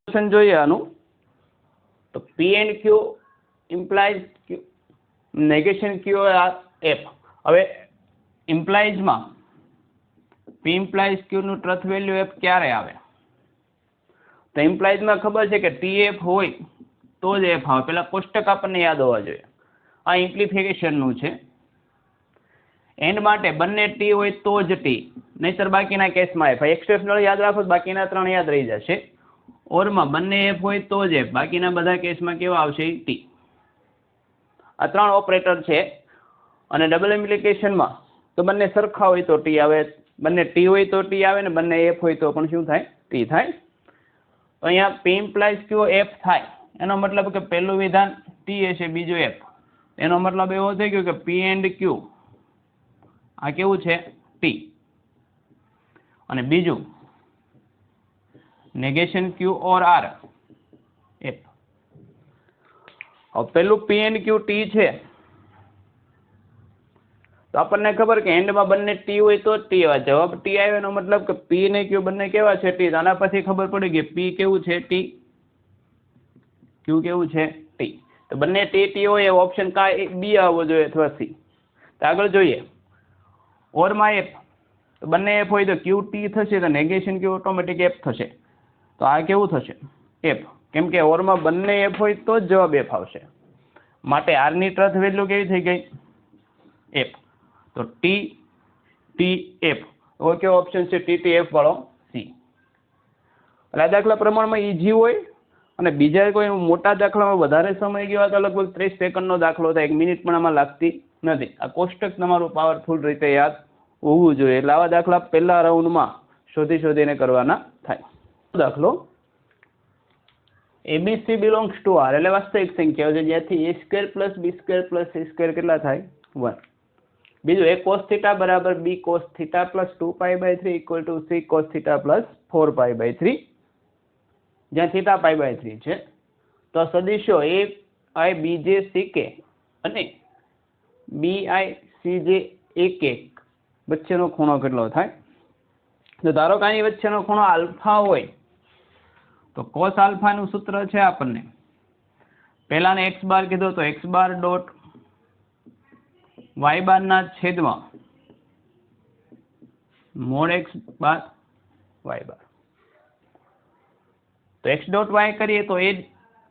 Question જોઈએ આનું તો P and Q implies Q negation Q F. હવે implies માં P implies Q નું ટ્રથ વેલ્યુ F ક્યારે આવે? તો implies માં ખબર છે કે TF હોય તો જ F આવે. પેલા કોષ્ટક આપણને યાદ હોવા જોઈએ. આ ઇમ્પ્લિફિકેશન નું છે. એન્ડ માટે બંને T હોય તો જ T, નહીતર બાકીના કેસમાં F. એક્સેપ્શનલ યાદ રાખો, બાકીના ત્રણ યાદ રહી જશે. ઓરમાં બંને F હોય તો જ F, બાકીના બધા કેસમાં કેવા આવશે? T. આ ત્રણ ઓપરેટર છે. અને ડબલ ઇમ્પ્લિકેશનમાં તો બંને સરખા હોય તો T આવે, બંને T હોય તો T આવે ને બંને F હોય તો પણ શું થાય? T થાય. તો અહીંયા P implies Q F થાય એનો મતલબ કે પહેલું વિધાન T હશે, બીજું F. એનો મતલબ એવો થઈ ગયો કે P and Q આ કેવું છે? T. અને બીજું negation Q or R F. હવે પેલું P and Q T છે તો આપણને ખબર કે એન્ડમાં બંને T હોય તો T આવે. જવાબ T આવ્યો એનો મતલબ કે P ને Q બંને કેવા છે? T. આના પછી ખબર પડી કે P કેવું છે? T. Q કેવું છે? T. તો બંને T T હોય એ ઓપ્શન કા બી આવવો જોઈએ અથવા સી. તો આગળ જોઈએ. ઓરમાં F તો બંને F હોય તો Q T થશે તો નેગેશન Q ઓટોમેટિક F થશે. તો આ કેવું થશે? F. કેમ કે ઓરમાં બંને F હોય તો જ જવાબ F આવશે. માટે R ની ટ્રથ વેલ્યુ કેવી થઈ ગઈ? F. તો T T F. હવે કેવો ઓપ્શન છે? T T F વાળો સી. એટલે આ દાખલા પ્રમાણમાં ઈઝી હોય અને બીજા કોઈ મોટા દાખલામાં વધારે સમય ગયો તો લગભગ 30 સેકન્ડનો દાખલો થાય, 1 મિનિટ પણ આમાં લાગતી નથી. આ કોષ્ટક તમારું પાવરફુલ રીતે યાદ હોવું જોઈએ. એટલે આવા દાખલા પહેલા રાઉન્ડમાં શોધીને કરવાના થાય. દાખલો ABC belongs to R એટલે વાસ્તવિક સંખ્યાઓ છે જ્યાંથી a square plus b square plus c square કેટલા થાય? 1. બીજું a cos θ બરાબર b cos θ plus 2π/3 equal to c cos θ plus 4π/3 જ્યાં θ π/3 છે. તો સદિશો a i b j c k અને b i c j a k વચ્ચેનો ખૂણો કેટલો થાય? તો ધારો કે આની વચ્ચેનો ખૂણો આલ્ફા હોય તો cos આલ્ફા નું સૂત્ર છે આપણને. પહેલાને x બાર કીધો તો x બાર ડોટ y બાર ના છેદમાં મોડ x બાર y બાર. તો x ડોટ y કરીએ તો એ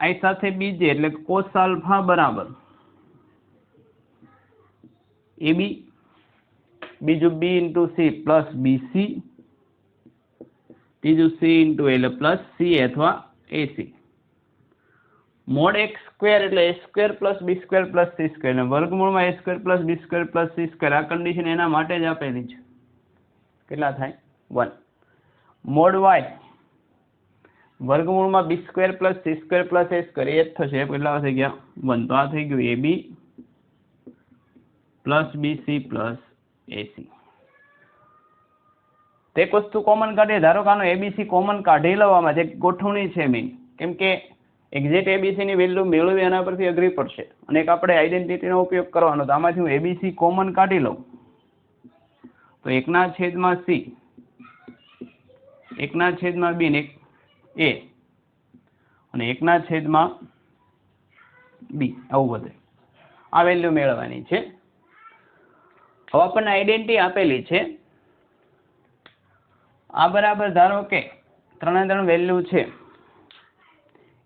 i સાથે બીજે એટલે cos આલ્ફા બરાબર ab, બીજું b into c plus bc, ત્રીજું c into l plus c અથવા ac. મોડ x સ્ક્વેર એટલે a square plus b square plus c square ને વર્ગમૂળમાં a square plus b square plus c square. આ condition એના માટે જ આપેલી છે. કેટલા થાય? 1. મોડ y વર્ગમૂળમાં b square plus c square plus a square એ જ થશે. કેટલા થઈ ગયા? 1. તો આ થઈ ગયું ab plus bc plus ac. તો એક વસ્તુ કોમન કાઢીએ. ધારો કે આનો abc કોમન કાઢી લેવામાં છે. ગોઠવણી છે મેઇન, કેમ કે એક્ઝેક્ટ abc ની વેલ્યુ મેળવી એના પરથી અઘરી પડશે અને એક આપણે આઈડેન્ટિટીનો ઉપયોગ કરવાનો. તો આમાંથી હું abc કોમન કાઢી લઉં તો 1/c, 1/b ને a અને 1/b આવું બધે આ વેલ્યુ મેળવવાની છે. હવે આપણને આઈડેન્ટિટી આપેલી છે. આ બરાબર ધારો કે 3 વેલ્યુ છે.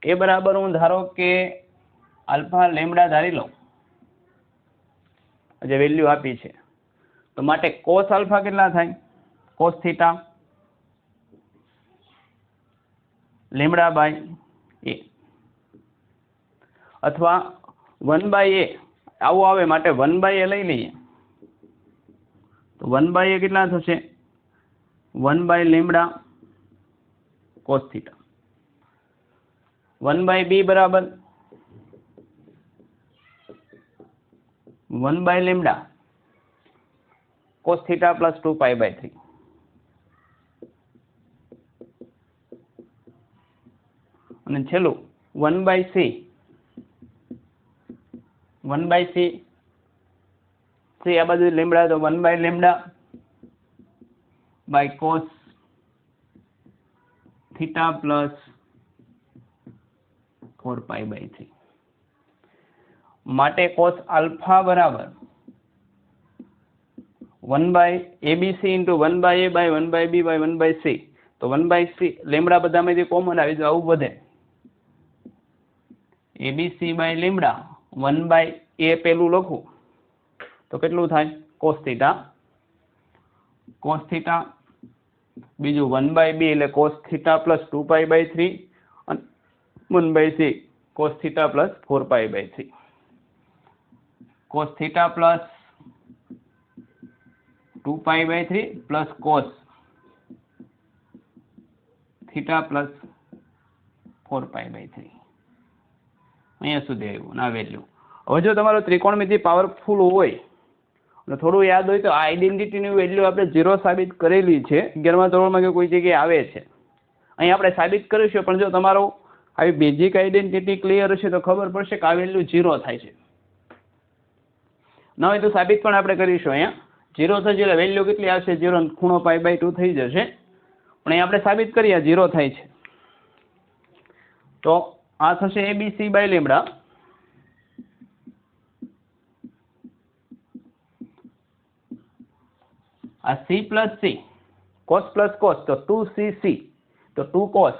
એ બરાબર હું ધારો કે આલ્ફા લેમ્ડા ધારી લઉં જે વેલ્યુ આપી છે. તો માટે cos આલ્ફા કેટલા થાય? cos theta lambda by a અથવા 1/a આવું આવે માટે 1/a લઈ લઈએ તો 1/a કેટલા થશે? 1/લેમ્ડા cos થીટા. 1/b બરાબર 1/લેમ્ડા cos થીટા પ્લસ 2π/3. અને છેલ્લું 1/c, 1/c c આ બાજુ લેમ્ડા તો 1/લેમ્ડા બાય cos થીટા પ્લસ 4π/3 માટે cos આલ્ફા બરાબર 1/abc into 1/a/1/b/1/c તો 1/c લેમ્બડા બધામાંથી કોમન આવી જાય આવું વધે abc/લેમ્બડા 1/a પેલું લખું તો કેટલું થાય cos θ બીજું 1/b એટલે cos θ plus 2π/3 અને 1/c cos θ plus 4π/3 cos θ plus 2π/3 plus cos θ plus 4π/3 અહીંયા સુધી આવ્યું ના વેલ્યુ. હવે જો તમારો ત્રિકોણમિતિ પાવરફુલ હોય અને થોડું યાદ હોય તો આ આઈડેન્ટિટીની વેલ્યુ આપણે 0 સાબિત કરેલી છે 11મા ધોરણમાં કે કોઈ જગ્યાએ આવે છે. અહીં આપણે સાબિત કરીશું પણ જો તમારો આવી બેઝિક આઈડેન્ટિટી ક્લિયર હશે તો ખબર પડશે કે આ વેલ્યુ 0 થાય છે. ન હોય તો સાબિત પણ આપણે કરીશું. અહીંયા 0 થશે એટલે વેલ્યુ કેટલી આવશે 0 ખૂણો π/2 થઈ જશે પણ અહીં આપણે સાબિત કરીએ 0 થાય છે તો આ થશે abc/લેમ્બડા આ c plus c cos plus cos તો 2cc તો 2 cos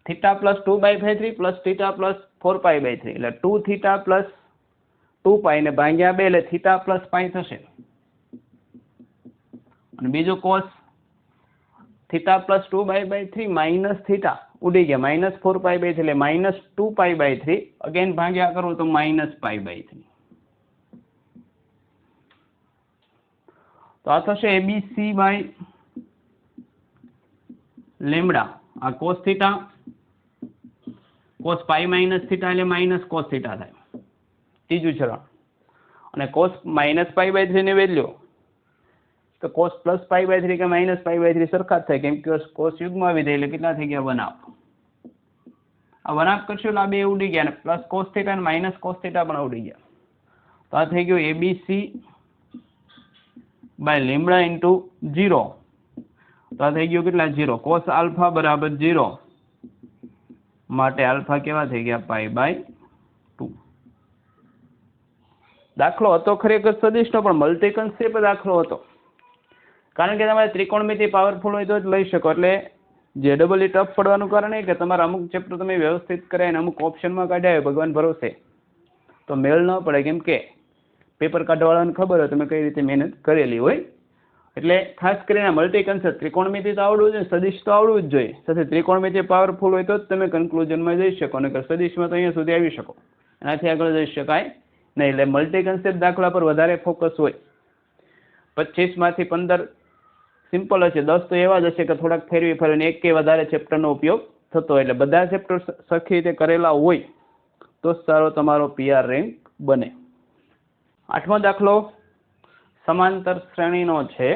θ plus 2/3 plus θ plus 4π/3 એટલે 2 θ plus 2π ને ભાગ્યા 2 એટલે θ plus π થશે અને બીજું cos θ plus 2π/3 minus θ ઉડી ગયા minus 4π/3 એટલે minus 2π/3 અગેન ભાગ્યા કરું તો minus π/3 તો આ થશે abc/લેમ્બડા આ cos θ cos π minus θ એટલે minus cos θ થાય ત્રીજું ચરણ અને cos minus π/3 ની વેલ્યુ તો cos plus π/3 કે minus π/3 સરખા જ થાય કેમ કે cos યુગ્મ વિધેય એટલે કેટલા થઈ ગયા 1/2 આ 1/2 કરશો એટલે આ બે ઉડી ગયા અને પ્લસ cos θ અને માઇનસ cos θ પણ ઉડી ગયા તો આ થઈ ગયું abc/લેમ્બડા ઇન્ટુ 0 તો આ થઈ ગયું કેટલા 0 cos આલ્ફા બરાબર 0 માટે આલ્ફા કેવા થઈ ગયા π/2. દાખલો હતો ખરેખર સદિશનો પણ મલ્ટી કન્સેપ્ટ દાખલો હતો કારણ કે તમારે ત્રિકોણમિતિ પાવરફુલ હોય તો જ લઈ શકો એટલે જે ડબલ ટફ પડવાનું કારણ એ કે તમારા અમુક ચેપ્ટર તમે વ્યવસ્થિત કરાય અમુક ઓપ્શનમાં કાઢ્યા ભગવાન ભરોસે તો મેળ ન પડે કેમ કે પેપર કાઢવાવાળાને ખબર હોય તમે કઈ રીતે મહેનત કરેલી હોય એટલે ખાસ કરીને મલ્ટી કન્સેપ્ટ ત્રિકોણમિતિ તો આવડવું જોઈએ સદિશ તો આવડવું જ જોઈએ સાથે ત્રિકોણમિતિ પાવરફુલ હોય તો જ તમે કન્ક્લુઝનમાં જઈ શકો અને સદિશમાં તો અહીંયા સુધી આવી શકો એનાથી આગળ જઈ શકાય નહીં એટલે મલ્ટી કન્સેપ્ટ દાખલા પર વધારે ફોકસ હોય 25 માંથી 15 સિમ્પલ હશે 10 તો એવા જ હશે કે થોડાક ફેરવી ફેરવીને એક કે વધારે ચેપ્ટરનો ઉપયોગ થતો હોય એટલે બધા ચેપ્ટર સરખી રીતે કરેલા હોય તો સારો તમારો PR રેન્ક બને. 8મો દાખલો સમાંતર શ્રેણીનો છે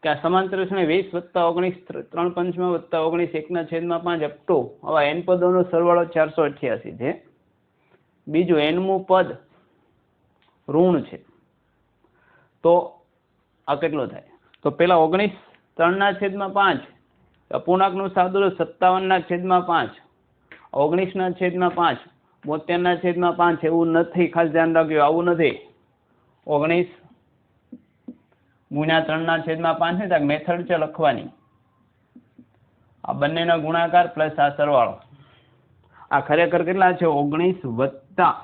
કે આ સમાંતર શ્રેણી 20 + 19 3 પંચમાં + 19 1/5 અપ ટુ હવે n પદોનો સરવાળો 488 છે. બીજું nમું પદ ઋણ છે તો આ કેટલો થાય તો પેલા 19 3/5 અપૂર્ણાંકનું સાદુરૂપ 57/5 19/5 72/5 એવું નથી ખાસ ધ્યાન રાખજો આવું નથી 19 ગુણ્યા 3/5 છે મેથડ છે લખવાની આ બંનેનો ગુણાકાર પ્લસ આ સરવાળો આ ખરેખર કેટલા છે 19 વત્તા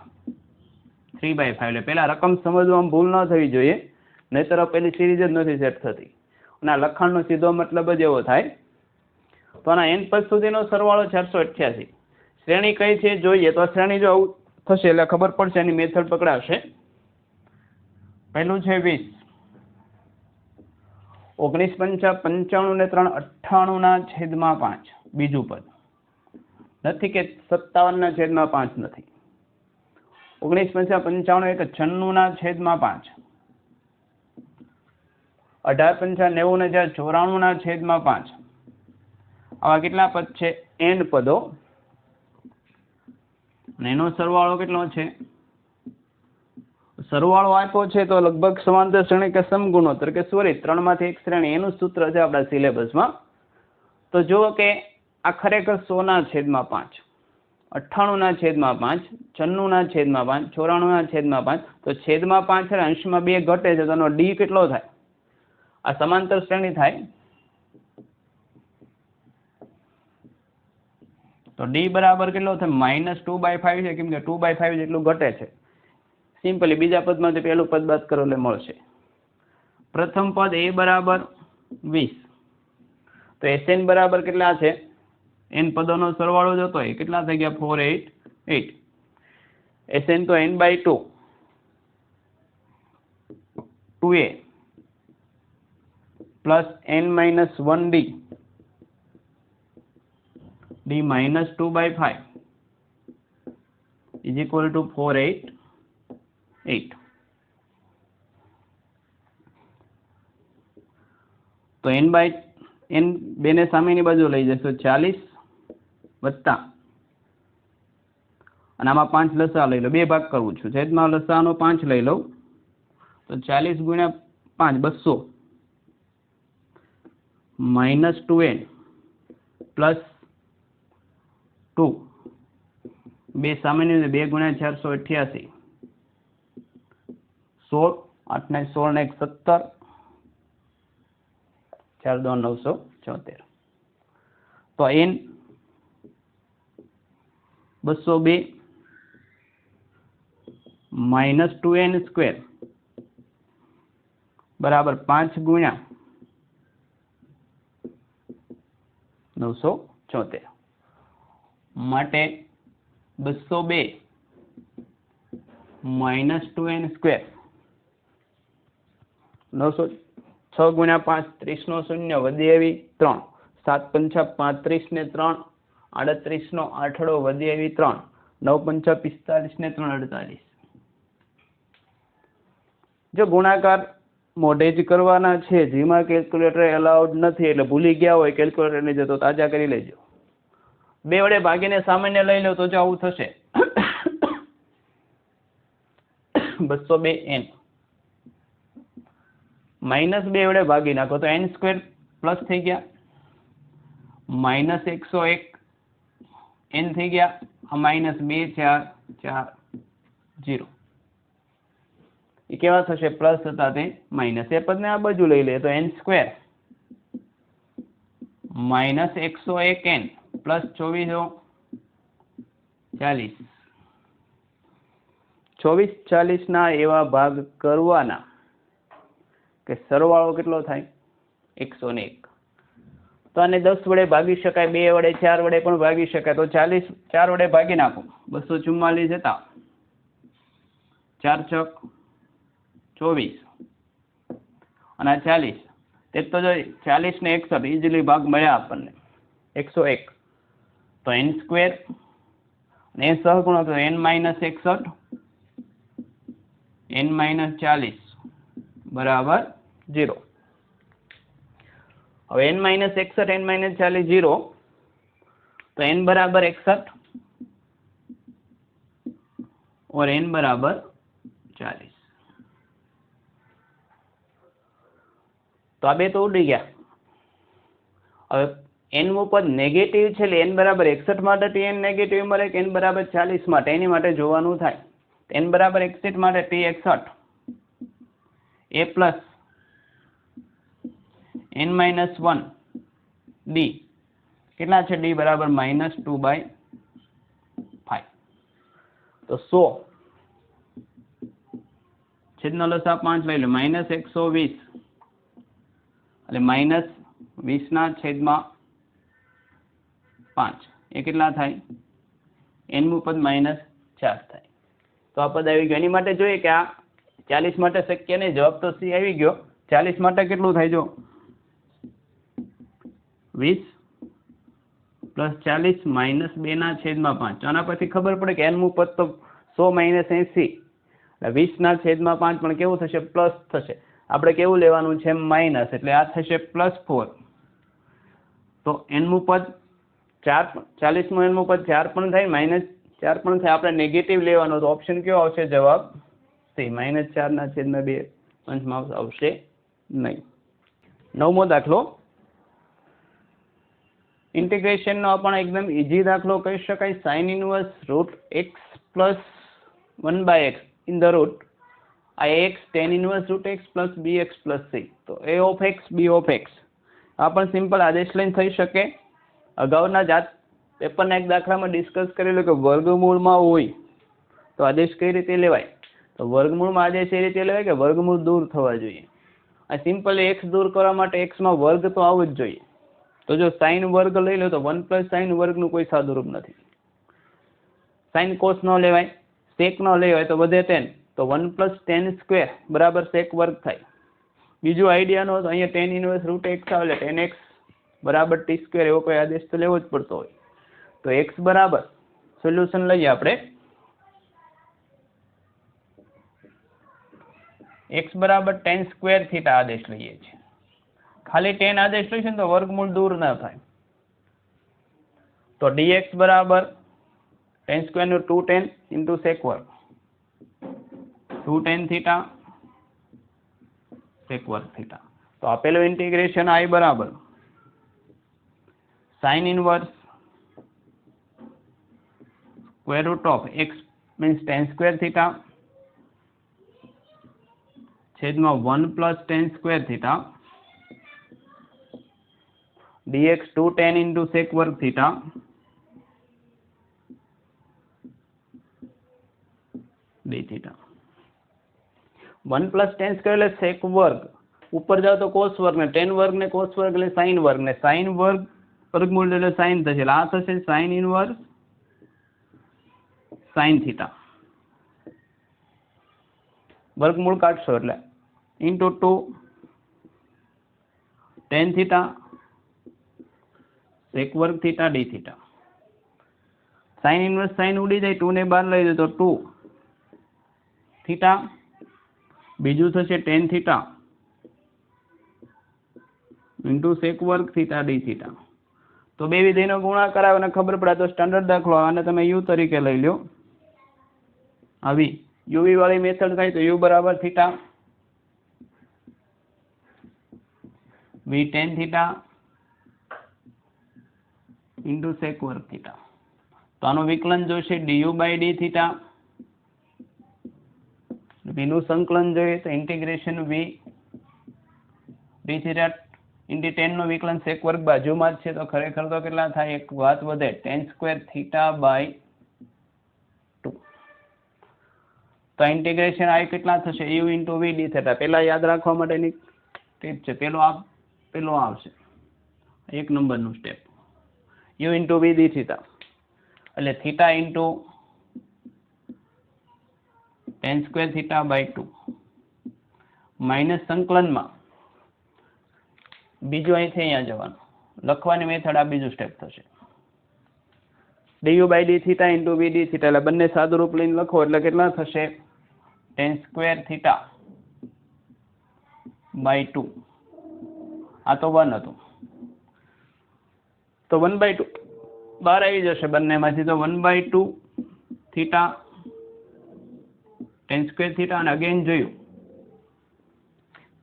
3/5 એટલે પેલા રકમ સમજવામાં ભૂલ ન થવી જોઈએ નહીતર પેલી સિરીઝ જ નથી સેટ થતી અને આ લખાણનો સીધો મતલબ જ એવો થાય તો આના n પદ સુધીનો સરવાળો 488 શ્રેણી કઈ છે જોઈએ તો શ્રેણી જો આવું થશે એટલે ખબર પડશે એની મેથડ પકડાશે. પહેલું છે 20 19 × 5 95 ને 3 98/5 બીજું પદ નથી કે 57/5 નથી 19 × 5 95 એક 96/5 18 × 90 ને 94/5 આવા કેટલા પદ છે n પદો અને એનો સરવાળો કેટલો છે સરવાળો આપ્યો છે તો લગભગ સમાંતર શ્રેણી કે સમગુણોત્તર કે સોરી 3 માંથી એક શ્રેણી એનું સૂત્ર છે આપણા સિલેબસમાં તો જુઓ કે આ ખરેખર 100/5, 98/5, 96/5, 94/5. તો છેદમાં 5 અને અંશમાં 2 ઘટે છે, તો ડી કેટલો થાય? આ સમાંતર શ્રેણી થાય. તો ડી બરાબર કેટલો થાય? -2/5 છે, કેમ કે 2/5 જેટલું ઘટે છે. સિમ્પલી બીજા પદમાંથી પહેલું પદ બાદ કરો એટલે મળશે. પ્રથમ પદ a બરાબર 20. તો Sn બરાબર કેટલા છે? n પદોનો સરવાળો જતો હોય કેટલા થઈ ગયા? 488. Sn તો n/2, 2a plus n-1d, d -2/5 is equal to 488. તો n બેને સામેની બાજુ લઈ જશો 40 વત્તા, અને આમાં 5 લસા લઈ લો, 2 ભાગ કરું છું, છેદમાં લસાનો 5 લઈ લઉં, તો 40 × 5 200 -2n પ્લસ 2, 2 સામેની 2 × 488, 16, 8 ને 16 ને 17, 4 2 974. તો n 202 -2n² બરાબર 5 × 974. માટે 202 -2n², 900, 6 × 5 30 નો 0 વધી આવી 3, 7 5 35 ને 3, 38 નો 8 વધી આવી 3, 9 5 45 ને 3 48. જો ગુણાકાર મોઢે જ કરવાના છે, જેમાં કેલ્ક્યુલેટર એલાઉડ નથી, એટલે ભૂલી ગયા હોય કેલ્ક્યુલેટર ની જતો તાજા કરી લેજો. 2 વડે ભાગીને સામાન્ય લઈ લો તો જો આવું થશે. 202n -2 વડે ભાગી નાખો તો n² પ્લસ થઈ ગયા, -101 n થઈ ગયા, -2 4 4 0. એ કેવા થશે? પ્લસ હતા તે માઇનસ. એ પદને આ બાજુ લઈ લે તો n² -101n પ્લસ 24 40. 24 40 ના એવા ભાગ કરવાના કે સરવાળો કેટલો થાય? 101. તો આને 10 વડે ભાગી શકાય, 2 વડે 4 વડે પણ ભાગી શકાય. તો 40 4 વડે ભાગી નાખો, 244 હતા, 4 ચોક 24 અને 40. તે તો જો 40 ને 61 ઇઝીલી ભાગ મળ્યા આપણને 101. તો n² અને એ સહગુણક n-61 n-40 બરાબર 0. હવે n-61 n-40 0, તો n બરાબર 61 और n बराबर 40. તો આ બે તો ઉડી ગયા. હવે n નું પદ નેગેટિવ છે, એટલે n બરાબર 61 માટે tn નેગેટિવ મળે કે n બરાબર 40 માટે? એની માટે જોવાનું થાય. n બરાબર 61 માટે t 61 a plus n-1 d કેટલા છે? d બરાબર -2/5. તો 100 છેદનો લસા 5 લઈ લો, -120 એટલે -20/5 એ કેટલા થાય? n નું પદ -4 થાય. તો આ પદ આવી ગયું. એની માટે જોઈએ કે આ 40 માટે શક્ય નહીં, જવાબ તો સી આવી ગયો. 40 માટે કેટલું થાય? જો 20 + 40 -2/5. આના પછી ખબર પડે કે n નું પદ તો 100 - 80, 20/5 પણ કેવું થશે? પ્લસ થશે. આપણે કેવું લેવાનું છે? માઇનસ, એટલે આ થશે +4. તો n નું પદ 4, 40 નું n નું પદ 4 પણ થાય, -4 પણ થાય. આપણે નેગેટિવ લેવાનો, તો ઓપ્શન કયો આવશે? જવાબ સી, -4/2 અંશમાં આવશે નહીં. 9મો દાખલો. ઇન્ટિગ્રેશનનો પણ એકદમ ઇઝી દાખલો કહી શકાય. Sine inverse root x plus 1/x in the root આ x tan inverse root x plus b x plus c. તો A of x B of x આ પણ સિમ્પલ આદેશ લઈને થઈ શકે. અગાઉના પેપરના એક દાખલામાં ડિસ્કસ કરેલું કે વર્ગમૂળમાં હોય તો આદેશ કઈ રીતે લેવાય. તો વર્ગમૂળમાં આદેશ એ રીતે લેવાય કે વર્ગમૂળ દૂર થવા જોઈએ. આ સિમ્પલ એક્સ દૂર કરવા માટે એક્સમાં વર્ગ તો આવવો જ જોઈએ. તો જો સાઇન વર્ગ લઈ લો તો 1 + સાઇન વર્ગનું કોઈ સાદુરૂપ નથી. સાઇન કોસ ન લેવાય, સેક ન લેવાય તો વધે 10, તો 1 + tan² બરાબર સેક વર્ગ થાય. બીજું આઈડિયા નો તો અહીંયા ટેન ઇનવર્સ રૂટ એક્સ આવે એટલે 10x બરાબર t² એવો કોઈ આદેશ તો લેવો જ પડતો હોય. તો x બરાબર સોલ્યુશન લઈએ આપણે. x બરાબર tan² થીટા આદેશ લઈએ છીએ. ખાલી 10 આદેશ લઈશું ને તો વર્ગમૂળ દૂર ના થાય. તો dx બરાબર tan² નું 2tan × sec વર્ગ 2tan થીટા sec વર્ગ થીટા. તો આપેલું ઇન્ટિગ્રેશન I બરાબર sin inverse square root of x means tan² theta છેદમાં 1 + tan² theta dx 2tan × sec વર્ગ થીટા d થીટા. 1 + tan² એટલે sec વર્ગ, ઉપર જાવ તો cos વર્ગ ને tan વર્ગ ને cos વર્ગ એટલે sin વર્ગ ને sin વર્ગ વર્ગમૂળ એટલે sin થશે એટલે આ થશે sin ઇનવર્સ sin થીટા. વર્ગમૂળ કાઢશો એટલે × 2 tan થીટા sec વર્ગ theta d theta. sin inverse sin ઉડી જાય 2 ને બહાર લઈ દો તો 2 થીટા, બીજું થશે tan થીટા × sec વર્ગ થીટા d થીટા. તો બે વિધેયનો ગુણાકાર આવે અને ખબર પડે તો સ્ટાન્ડર્ડ દાખલો આને તમે u તરીકે લઈ લો. આવી uv વાળી મેથડ થાય તો u બરાબર theta v tan theta × sec વર્ગ થીટા. તો આનું વિકલન જોશે du/d થીટા. v નું સંકલન જોઈએ તો integration v d theta × tan નું વિકલન sec વર્ગ બાજુમાં જ છે તો ખરેખર તો કેટલા થાય, એક વાત વધે tan² θ/2. તો ઇન્ટિગ્રેશન I કેટલા થશે u × v d થીટા. પહેલા યાદ રાખવા માટેની ટીપ છે, પેલો આવશે 1 નંબરનું step u × v d theta એટલે થીટા × tan² θ/2 માઇનસ સંકલનમાં બીજું અહીંથી અહીંયા જવાનું લખવાની મેથડ આ બીજું સ્ટેપ થશે du/d theta × v d theta એટલે બંને સાદું રૂપ લઈને લખો એટલે કેટલા થશે tan² θ/2. આ તો 1 હતું તો 1/2 બહાર આવી જશે બંનેમાંથી તો 1/2 થીટા tan² થીટા અને અગેન જોયું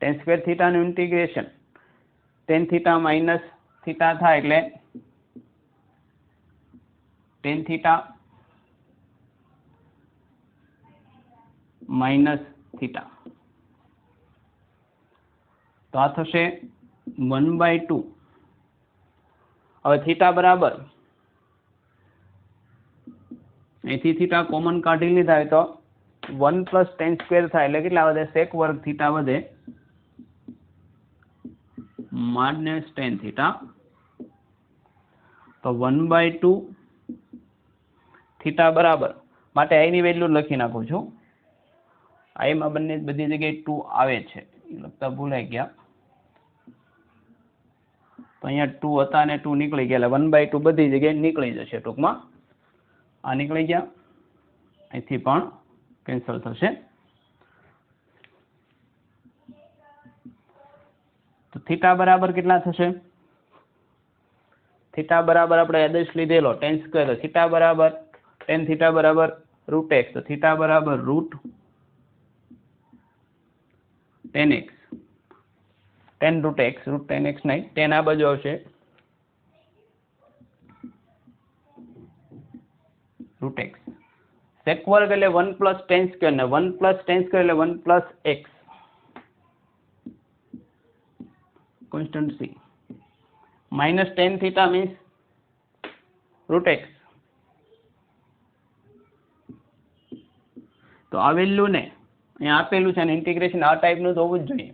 tan² થીટાનું integration tan theta minus theta થાય એટલે tan થીટા માઇનસ થીટા. તો આ થશે 1/2. હવે થીટા બરાબર અહીંથી થીટા કોમન કાઢી લીધા હોય તો 1 + tan² થાય એટલે કેટલા વધે sec વર્ગ થીટા વધે -tan થીટા. તો 1/2 થીટા બરાબર માટે I ની વેલ્યુ લખી નાખું છું. I માં બધી જગ્યાએ 2 આવે છે લખતા ભૂલાઈ ગયા તો અહીંયા 2 હતા અને 2 નીકળી ગયા એટલે 1/2 બધી જગ્યાએ નીકળી જશે. ટૂંકમાં આ નીકળી ગયા, અહીંથી પણ કેન્સલ થશે. તો થીટા બરાબર કેટલા થશે, થીટા બરાબર આપણે આદેશ લીધેલો tan², થીટા બરાબર tan થીટા બરાબર √x, તો થીટા બરાબર √10x, tan √x, √10x નહીં, tan આ બાજુ આવશે રૂટ એક્સ. સેક વર્ગ એટલે 1 પ્લસ ટેન સ્ક્વેર ને 1 પ્લસ ટેન સ્ક્વેર એટલે 1 plus x constant C minus ten theta means root x. તો આ વેલ્યુ ને અહીંયા આપેલું છે અને ઇન્ટિગ્રેશન આ ટાઈપનું તો હોવું જ જોઈએ.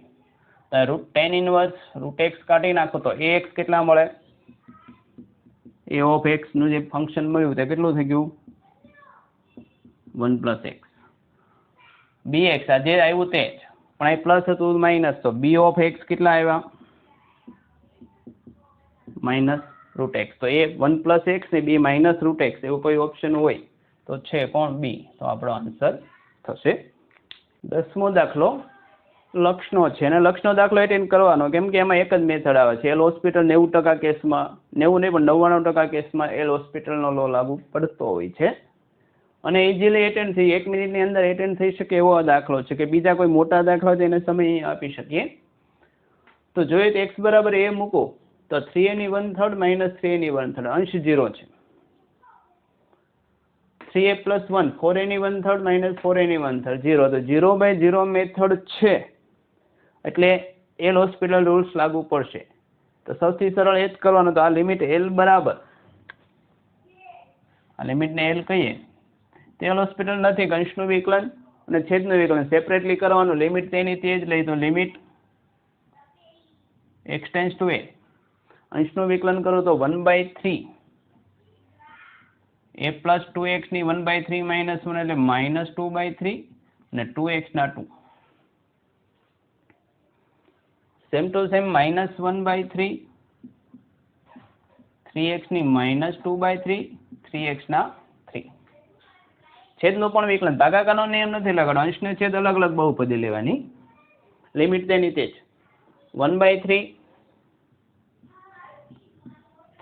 Root tan inverse root x કાઢી નાખો તો એ એક્સ કેટલા મળે? એ ઓફ એક્સ નું જે ફંક્શન મળ્યું તે કેટલું થઈ ગયું? 1 પ્લસ એક્સ. બી એક્સ આ જે આવ્યું તે જ પણ અહીં પ્લસ હતું માઇનસ, તો બી ઓફ એક્સ કેટલા આવ્યા? Minus root x. તો એ 1 પ્લસ એક્સ ને બી માઇનસ રૂટ એક્સ એવું કોઈ ઓપ્શન હોય તો છે કોણ? બી. તો આપણો આન્સર થશે. 10મો દાખલો લક્ષનો છે અને લક્ષનો દાખલો એટેન્ડ કરવાનો કેમ કે એમાં એક જ મેથડ આવે છે. એલ હોસ્પિટલ 90% કેસમાં, 90 નહીં પણ 99% કેસમાં એલ હોસ્પિટલનો લો લાગુ પડતો હોય છે અને ઇઝીલી એટેન્ડ થઈ 1 મિનિટની અંદર એટેન્ડ થઈ શકે એવો દાખલો છે કે બીજા કોઈ મોટા દાખલા છે એને સમય આપી શકીએ. તો જોઈએ તો x બરાબર a મૂકો તો 3a�1/3 માઇનસ 3a�1/3 અંશ 0 છે. 3a + 1 4a�1/3 minus 4a�1/3 0. તો 0/0 મેથડ છે એટલે એલ હોસ્પિટલ રૂલ્સ લાગુ પડશે. તો સૌથી સરળ એ જ કરવાનો. તો આ લિમિટ એલ બરાબર, આ લિમિટને એલ કહીએ તો એલ હોસ્પિટલ નથી, અંશનું વિકલન અને છેદનું વિકલન સેપરેટલી કરવાનું. લિમિટ તેની તે જ લઈ તો limit x tense two a, અંશનું વિકલન કરો તો 1/3 a પ્લસ 2x ની 1/3 માઇનસ 1 એટલે માઇનસ 2/3 અને 2x ના 2. Same to same minus 1/3 3x ની માઇનસ 2/3 3x ના 3. છેદનું પણ વિકલન, ભાગાકારનો નિયમ નથી લગાડવાનો, અંશને છેદ અલગ અલગ બહુપદી લેવાની. લિમિટ તેની તે જ 1/3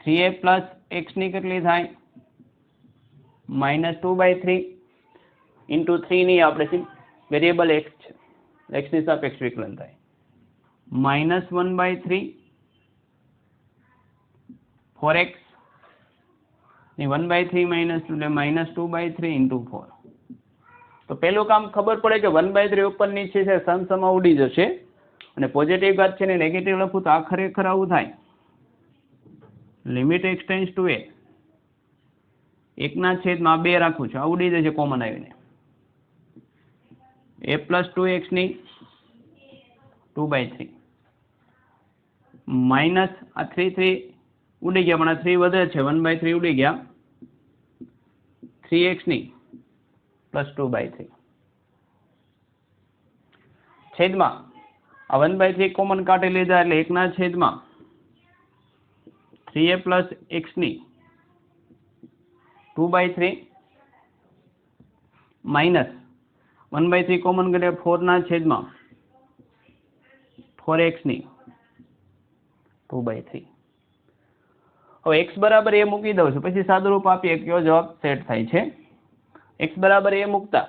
3a પ્લસ x ની કેટલી થાય? માઇનસ 2/3 ઇન્ટુ 3 ની આપણે વેરિયેબલ x છે, x ની સાપેક્ષ વિકલન થાય માઇનસ 1/3 4x ની 1/3 માઇનસ એટલે માઇનસ 2/3 ઇન્ટુ 4. તો પેલું કામ ખબર પડે કે 1/3 ઉપર નીચે છે સમસમા ઉડી જશે અને પોઝિટિવ ઘાત છે ને નેગેટિવ લખું તો આ ખરેખર આવું થાય. Limit x tense two a 1/2 રાખું છું, આ ઉડી જશે કોમન આવીને. a પ્લસ 2x ની 2/3 માઇનસ આ 3 ઉડી ગયા પણ આ 3 વધે છે 1/3 ઉડી ગયા 3x ની પ્લસ 2/3 છેદમાં આ 1/3 કોમન કાઢી લીધા એટલે 1/3 3a પ્લસ x ની 2/3 માઇનસ 1/3 કોમન કાઢે 4/3 4x ની 2/3. હવે x બરાબર a મૂકી દઉં છું પછી સાદુરૂપ આપીએ કયો જવાબ સેટ થાય છે. x બરાબર a મૂકતા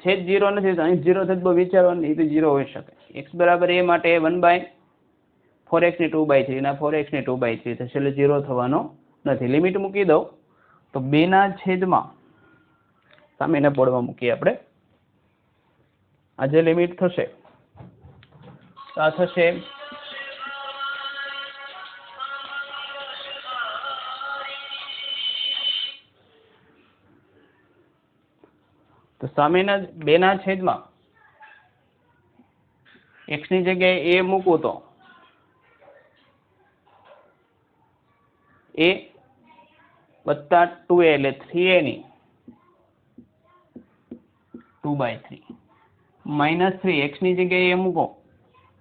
છેદ 0 નથી તો અહીં 0 થતો વિચારવાનું, એ તો 0 હોઈ શકે. x બરાબર a માટે 1/4x ની 2/3 ના 4x ની 2/3 થશે એટલે 0 થવાનો નથી. લિમિટ મૂકી દઉં તો 2/, સામેના બોર્ડમાં મૂકીએ આપણે. આ જે લિમિટ થશે તો આ થશે તો સામેના 2/, x ની જગ્યાએ a મૂકું તો a વત્તા 2a એટલે 3a ની 2/3 માઇનસ 3 x ની જગ્યાએ a મૂકો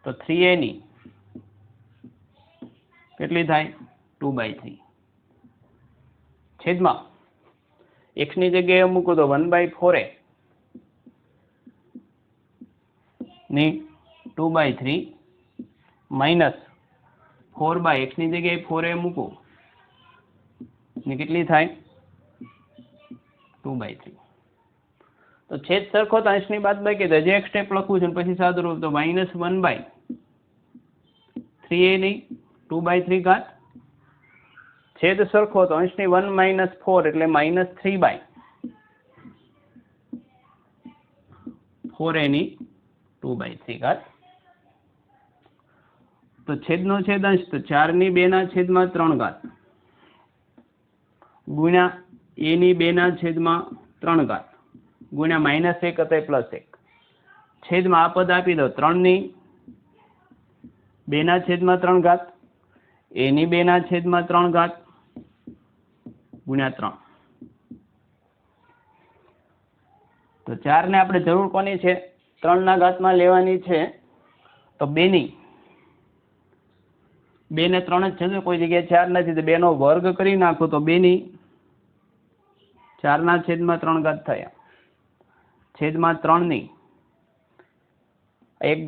તો 3a ની કેટલી થાય 2/3 છેદમાં x ની જગ્યાએ મૂકો તો 1/4a ની 2/3 માઇનસ 4/x ની જગ્યાએ 4a મૂકો ને કેટલી થાય 2/3. તો છેદ સરખો તો અંશની બાદબાકી તો જે એક સ્ટેપ લખું છું પછી સાદું રૂપ તો માઇનસ 1/3a ની 2/3 ઘાત છેદ સરખો તો અંશની 1 - 4 એટલે -3/4 2/3 ઘાત. તો છેદનો છેદ અંશ તો 4/2 ઘાત ગુણ્યા a/2 ઘાત ગુણ્યા -1 હતા +1 છેદમાં આ પદ આપી દો 3/2 ઘાત a/2 ઘાત ગુણ્યા 3. તો 4 ને આપણે જરૂર કોની છે? 3 ના ઘાતમાં લેવાની છે. તો 2 ને 3 જ છે, કોઈ જગ્યાએ 4 નથી, તો 2 નો વર્ગ કરી નાખો તો 4/3 ઘાત થયા છેદમાં 3/1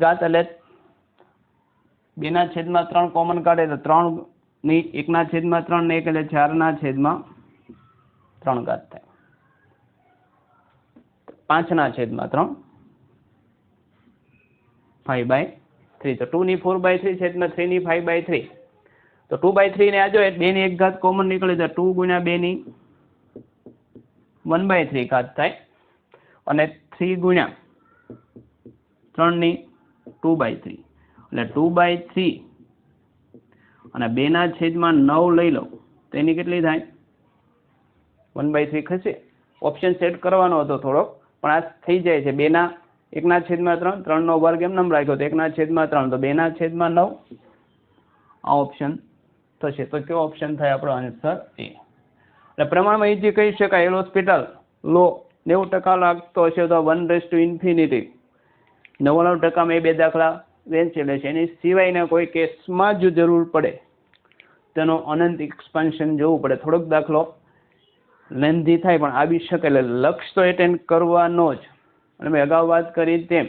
ઘાત એટલે 2/3 કોમન કાઢે તો 3/1/3 ને 1 એટલે 4/3 ઘાત થાય 5/3 5/3. તો 2/4/3 છેદમાં 3/5/3. તો 2/3 ને આ જો 2/1 ઘાત કોમન નીકળે તો 2 ગુણ્યા 2/1/3 ઘાત થાય અને 3 ગુણ્યા 3/2/3 એટલે 2/3 અને 2/9 લઈ લો તો એની કેટલી થાય? 1/3 ખસે. ઓપ્શન સેટ કરવાનો હતો થોડોક, પણ આ થઈ જાય છે. 1/3 3 નો વર્ગ એમ નામ રાખ્યો તો 1/3 તો 2/9 આ ઓપ્શન થશે. તો કયો ઓપ્શન થાય આપણો આન્સર? એ. એટલે પ્રમાણમાં ઈજી કહી શકાય. એલ હોસ્પિટલ લો 90% લાગતો હશે તો 1/∞ 99% એ બે દાખલા વેચી લેશે. એની સિવાયના કોઈ કેસમાં જ જરૂર પડે તેનો અનંત એક્સપાન્શન જોવું પડે. થોડોક દાખલો લેન્ધી થાય પણ આવી શકે. એટલે લક્ષ તો એટેન્ડ કરવાનો જ. અને મેં અગાઉ વાત કરી તેમ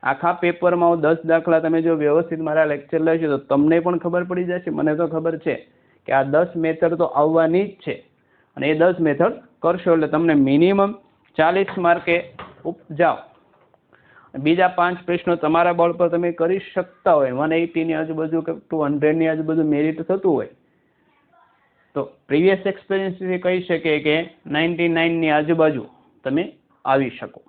આખા પેપરમાં 10 દાખલા તમે જો વ્યવસ્થિત મારા લેક્ચર લેશો તો તમને પણ ખબર પડી જશે, મને તો ખબર છે કે આ 10 મેથડ તો આવવાની જ છે. અને એ 10 મેથડ કરશો એટલે તમને મિનિમમ 40 માર્કે ઉપજાવ. બીજા 5 પ્રશ્નો તમારા બળ પર તમે કરી શકતા હોય, 180 ની આજુબાજુ કે 200 ની આજુબાજુ મેરિટ થતું હોય તો પ્રીવિયસ એક્સપિરિયન્સથી કહી શકીએ કે 99 ની આજુબાજુ તમે આવી શકો.